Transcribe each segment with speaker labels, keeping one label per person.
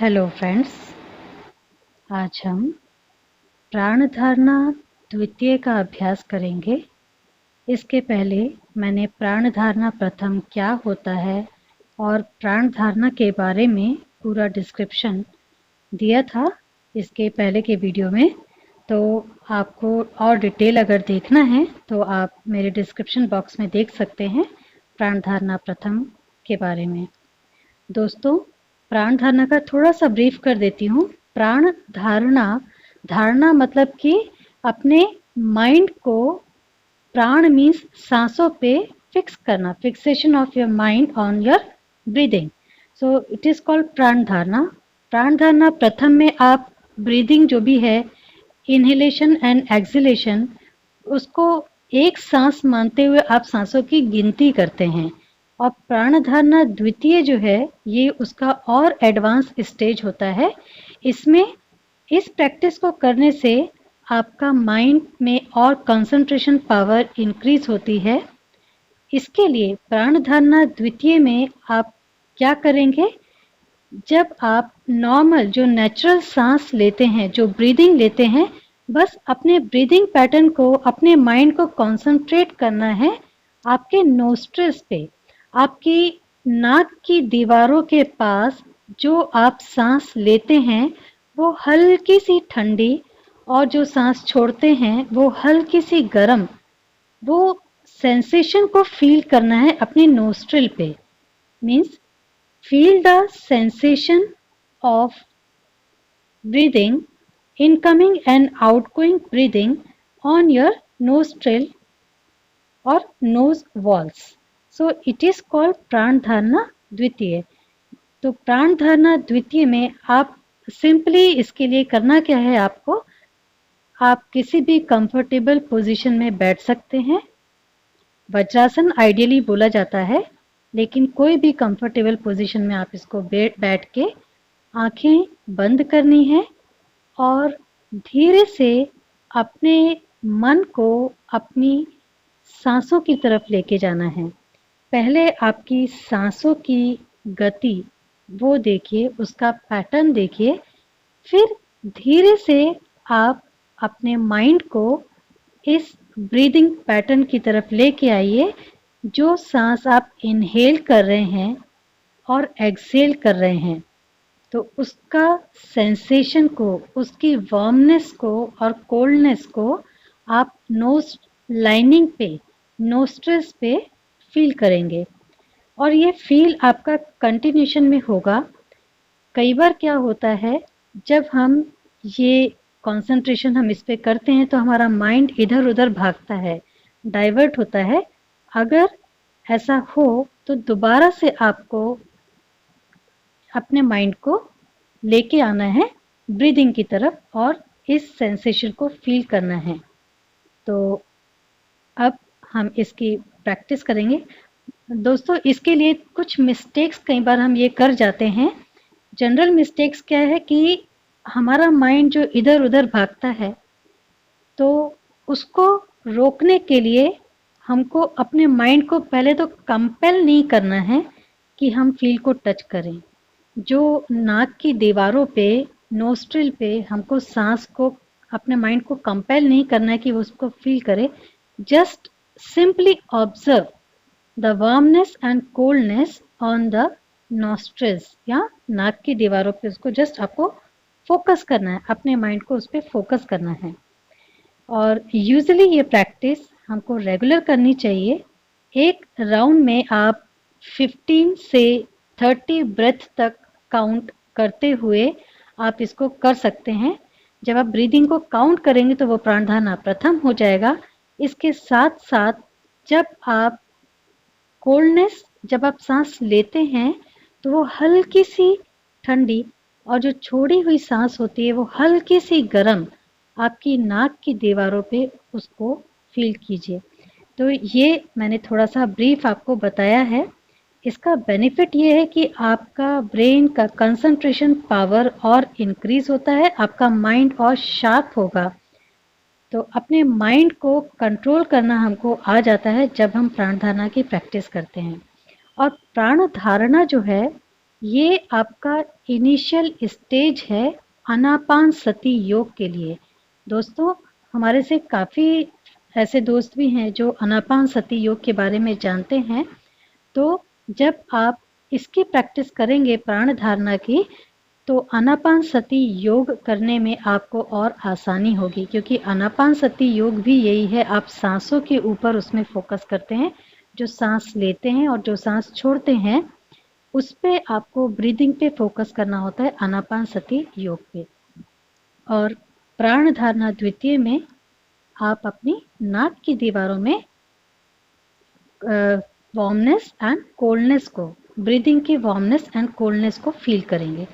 Speaker 1: Hello friends. आज हम प्राण धारणा द्वितीय का अभ्यास करेंगे। इसके पहले मैंने प्राण धारणा प्रथम क्या होता है और प्राण धारणा के बारे में पूरा डिस्क्रिप्शन दिया था इसके पहले के वीडियो में। तो आपको और डिटेल अगर देखना है तो आप मेरे डिस्क्रिप्शन बॉक्स में देख सकते हैं प्राण धारणा प्रथम के बारे में। दोस्तों, प्राण धारणा का थोड़ा सा ब्रीफ कर देती हूँ। प्राण धारणा, धारणा मतलब कि अपने माइंड को, प्राण मीन्स सांसों पे फिक्स करना, fixation of your mind on your breathing. So it is called प्राण धारणा। प्राण धारणा प्रथम में आप ब्रीदिंग जो भी है, इनहेलेशन एंड एक्सहेलेशन, उसको एक सांस मानते हुए आप सांसों की गिनती करते हैं। और प्राण धारणा द्वितीय जो है ये उसका और एडवांस स्टेज होता है। इसमें इस प्रैक्टिस को करने से आपका माइंड में और कंसंट्रेशन पावर इंक्रीज होती है। इसके लिए प्राण धारणा द्वितीय में आप क्या करेंगे, जब आप नॉर्मल जो नेचुरल सांस लेते हैं, जो ब्रीदिंग लेते हैं, बस अपने ब्रीदिंग पैटर्न को, अपने माइंड को कंसंट्रेट करना है आपके नोस्ट्रिल्स पे। आपकी नाक की दीवारों के पास जो आप सांस लेते हैं वो हल्की सी ठंडी, और जो सांस छोड़ते हैं वो हल्की सी गर्म, वो सेंसेशन को फील करना है अपने नोस्ट्रिल पे। Means feel the sensation of breathing, incoming and outgoing breathing on your nostril or nose walls. So it is called प्राण धारणा द्वितीय। तो प्राण धारणा द्वितीय में आप सिंपली इसके लिए करना क्या है, आपको, आप किसी भी कंफर्टेबल पोजीशन में बैठ सकते हैं। वज्रासन आइडियली बोला जाता है, लेकिन कोई भी कंफर्टेबल पोजीशन में आप इसको बैठ के आंखें बंद करनी है और धीरे से अपने मन को अपनी सांसों की तरफ लेके जाना है। पहले आपकी सांसों की गति वो देखिए, उसका पैटर्न देखिए, फिर धीरे से आप अपने माइंड को इस ब्रीदिंग पैटर्न की तरफ लेके आइए। जो सांस आप इनहेल कर रहे हैं और एक्सहेल कर रहे हैं, तो उसका सेंसेशन को, उसकी वार्मनेस को और कोल्डनेस को आप नोज लाइनिंग पे, नोस्ट्रिल्स पे फील करेंगे। और ये फील आपका कंटिन्यूशन में होगा। कई बार क्या होता है, जब हम ये कंसंट्रेशन हम इस पे करते हैं तो हमारा माइंड इधर उधर भागता है, डाइवर्ट होता है। अगर ऐसा हो तो दोबारा से आपको अपने माइंड को लेके आना है ब्रीदिंग की तरफ और इस सेंसेशन को फील करना है। तो अब हम इसकी प्रैक्टिस करेंगे। दोस्तों, इसके लिए कुछ मिस्टेक्स कई बार हम ये कर जाते हैं। जनरल मिस्टेक्स क्या है कि हमारा माइंड जो इधर उधर भागता है, तो उसको रोकने के लिए हमको अपने माइंड को पहले तो कंपेल नहीं करना है कि हम फील को टच करें। जो नाक की दीवारों पे, नोस्ट्रिल पे हमको सांस को, अपने माइंड को कंपेल नहीं करना है कि वो उसको फील करे। Just simply observe the warmness and coldness on the nostrils, या नाक की दीवारों पे उसको जस्ट आपको फोकस करना है, अपने माइंड को उस पर फोकस करना है। और यूजुअली ये प्रैक्टिस हमको रेगुलर करनी चाहिए। एक राउंड में आप 15 से 30 ब्रेथ तक काउंट करते हुए आप इसको कर सकते हैं। जब आप ब्रीदिंग को काउंट करेंगे तो वो प्राण धारणा प्रथम हो जाएगा। इसके साथ साथ जब आप कोल्डनेस, जब आप सांस लेते हैं तो वो हल्की सी ठंडी, और जो छोड़ी हुई सांस होती है वो हल्की सी गर्म, आपकी नाक की दीवारों पे उसको फील कीजिए। तो ये मैंने थोड़ा सा ब्रीफ आपको बताया है। इसका बेनिफिट ये है कि आपका ब्रेन का कंसंट्रेशन पावर और इंक्रीज होता है, आपका माइंड और शार्प होगा। तो अपने माइंड को कंट्रोल करना हमको आ जाता है जब हम प्राण धारणा की प्रैक्टिस करते हैं। और प्राण धारणा जो है ये आपका इनिशियल स्टेज है आनापान सती योग के लिए। दोस्तों, हमारे से काफ़ी ऐसे दोस्त भी हैं जो आनापान सती योग के बारे में जानते हैं। तो जब आप इसकी प्रैक्टिस करेंगे प्राण धारणा की, तो आनापान सती योग करने में आपको और आसानी होगी, क्योंकि आनापान सती योग भी यही है, आप सांसों के ऊपर उसमें फोकस करते हैं। जो सांस लेते हैं और जो सांस छोड़ते हैं उस पे आपको ब्रीदिंग पे फोकस करना होता है आनापान सती योग पे। और प्राण धारणा द्वितीय में आप अपनी नाक की दीवारों में वार्मनेस एंड कोल्डनेस को, ब्रीदिंग की वार्मनेस एंड कोल्डनेस को फील करेंगे।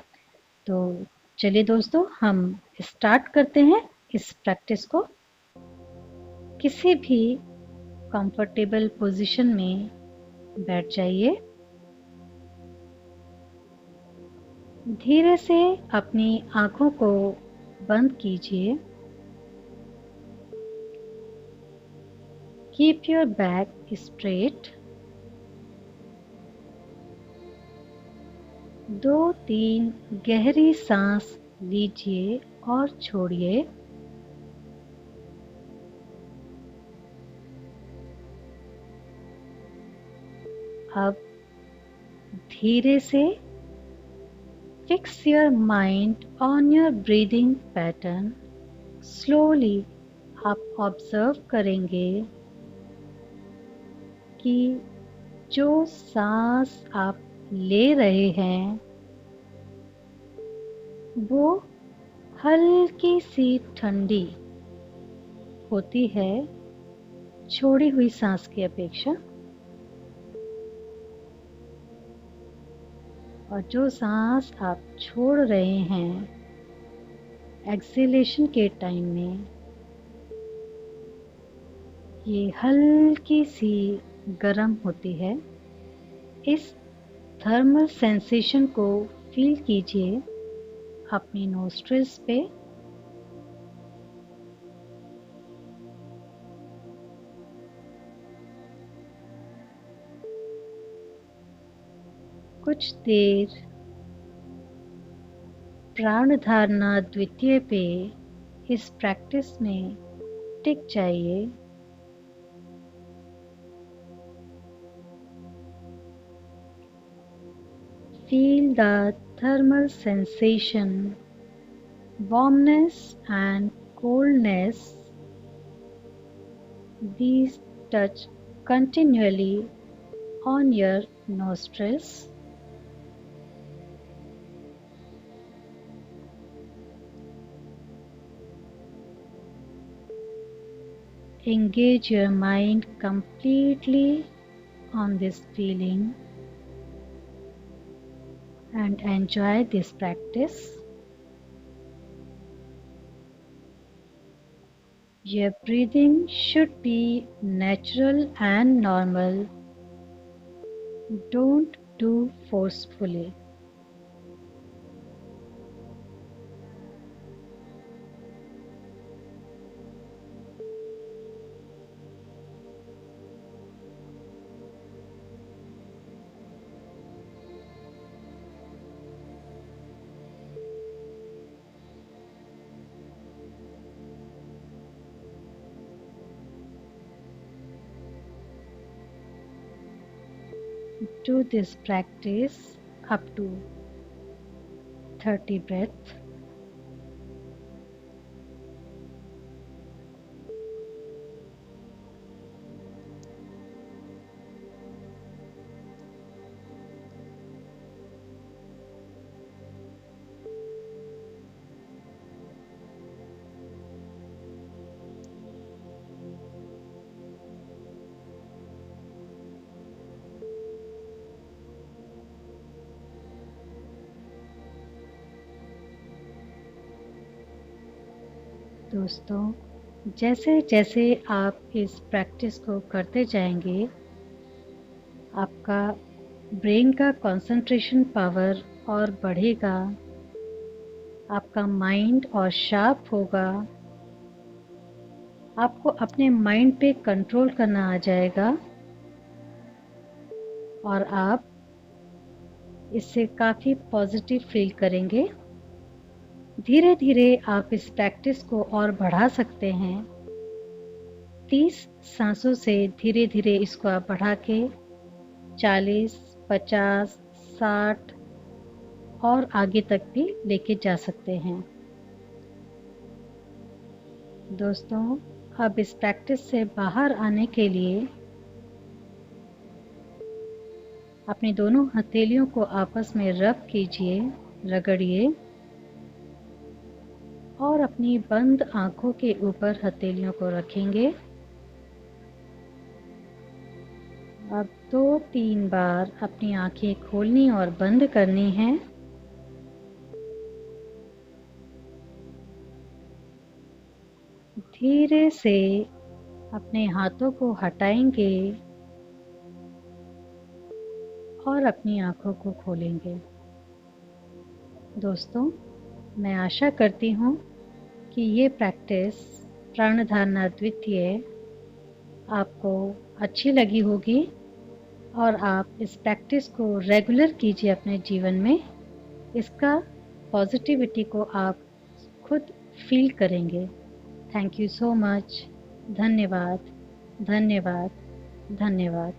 Speaker 1: तो चलिए दोस्तों, हम स्टार्ट करते हैं इस प्रैक्टिस को। किसी भी कंफर्टेबल पोजीशन में बैठ जाइए। धीरे से अपनी आंखों को बंद कीजिए। Keep your back straight. 2-3 गहरी सांस लीजिए और छोड़िए। अब धीरे से fix your mind on your breathing pattern. Slowly आप ऑब्जर्व करेंगे कि जो सांस आप ले रहे हैं वो हल्की सी ठंडी होती है छोड़ी हुई सांस की अपेक्षा, और जो सांस आप छोड़ रहे हैं एक्सेलेशन के टाइम में, ये हल्की सी गर्म होती है। इस थर्मल सेंसेशन को फील कीजिए अपनी नोस्ट्रिल्स पे। कुछ देर प्राण धारणा द्वितीय पे इस प्रैक्टिस में टिक जाइए। Feel the thermal sensation, warmness and coldness. These touch continually on your nostrils. Engage your mind completely on this feeling and enjoy this practice. Your breathing should be natural and normal. Don't do forcefully. Do this practice up to 30 breaths. दोस्तों, जैसे जैसे आप इस practice को करते जाएंगे, आपका brain का कंसंट्रेशन पावर और बढ़ेगा, आपका माइंड और शार्प होगा, आपको अपने माइंड पे कंट्रोल करना आ जाएगा और आप इससे काफ़ी पॉजिटिव फील करेंगे। धीरे धीरे आप इस प्रैक्टिस को और बढ़ा सकते हैं। 30 सांसों से धीरे धीरे इसको आप बढ़ा के 40, 50, 60 और आगे तक भी लेके जा सकते हैं। दोस्तों, अब इस प्रैक्टिस से बाहर आने के लिए अपनी दोनों हथेलियों को आपस में रब कीजिए, रगड़िए और अपनी बंद आंखों के ऊपर हथेलियों को रखेंगे। अब 2-3 बार अपनी आंखें खोलनी और बंद करनी है। धीरे से अपने हाथों को हटाएंगे और अपनी आंखों को खोलेंगे। दोस्तों, मैं आशा करती हूँ कि ये प्रैक्टिस प्राणधारणा द्वितीय आपको अच्छी लगी होगी और आप इस प्रैक्टिस को रेगुलर कीजिए अपने जीवन में। इसका पॉजिटिविटी को आप खुद फील करेंगे। Thank you so much. धन्यवाद, धन्यवाद, धन्यवाद।